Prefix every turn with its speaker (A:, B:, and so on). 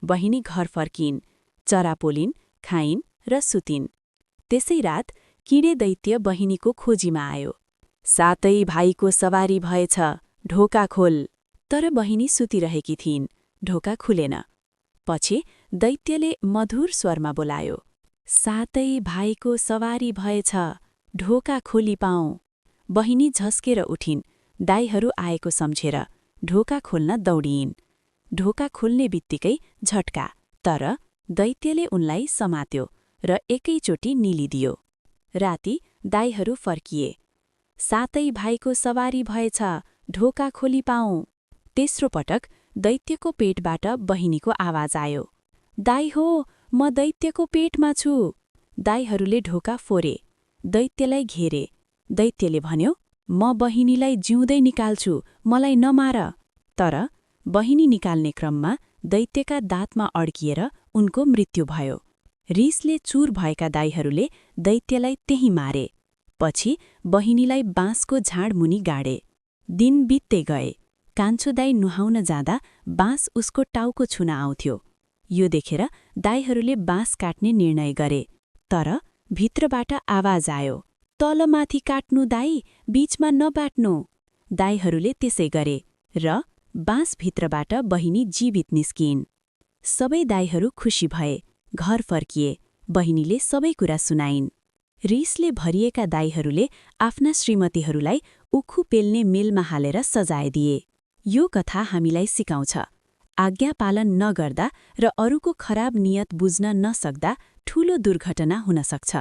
A: बहिनी घर फर्किन्, चरा पोलिन्, खाइन् र सुतिन्। त्यसै रात किडे दैत्य बहिनीको खोजीमा आयो। सातै भाइको सवारी भएछ, ढोका खोल। तर बहिनी सुतिरहेकी थिइन्, ढोका खुलेन। पछि दैत्यले मधुर स्वरमा बोलायो, सातै भाइको सवारी भएछ, ढोका खोली पाऊ। बहिनी झस्केर उठिन्, दाइहरू आएको सम्झेर ढोका खोल्न दौडिइन्। ढोका खोल्ने बित्तिकै झट्का, तर दैत्यले उनलाई समात्यो र एकैचोटि निलिदियो। राति दाइहरू फर्किए। सातै भाइको सवारी भएछ, ढोका खोली पाऊ। तेस्रो पटक दैत्यको पेटबाट बहिनीको आवाज आयो, दाइ हो, म दैत्यको पेटमा छु। दाइहरूले ढोका फोरे, दैत्यलाई घेरे। दैत्यले भन्यो, म बहिनीलाई जिउँदै निकाल्छु, मलाई नमार। तर बहिनी निकाल्ने क्रममा दैत्यका दाँतमा अड्किएर उनको मृत्यु भयो। रिसले चूर भएका दाइहरूले दैत्यलाई त्यहीँ मारे। पछि बहिनीलाई बाँसको झाडमुनि गाडे। दिन बित्दै गए। कान्छो दाइ नुहाउन जाँदा बाँस उसको टाउको छुन आउँथ्यो। यो देखेर दाइहरूले बाँस काट्ने निर्णय गरे। तर भित्रबाट आवाज आयो, तलमाथि काट्नु दाइ, बीचमा नबाट्नु। दाइहरूले त्यसै गरे र बाँसभित्रबाट बहिनी जीवित निस्किइन्। सबै दाइहरू खुसी भए, घर फर्किए। बहिनीले सबै कुरा सुनाइन्। रिसले भरिएका दाइहरूले आफ्ना श्रीमतीहरूलाई उखु पेल्ने मेलमा हालेर सजाय दिए। यो कथा हामीलाई सिकाउँछ, आज्ञा पालन नगर्दा र अरूको खराब नियत बुझ्न नसक्दा ठूलो दुर्घटना हुन सक्छ।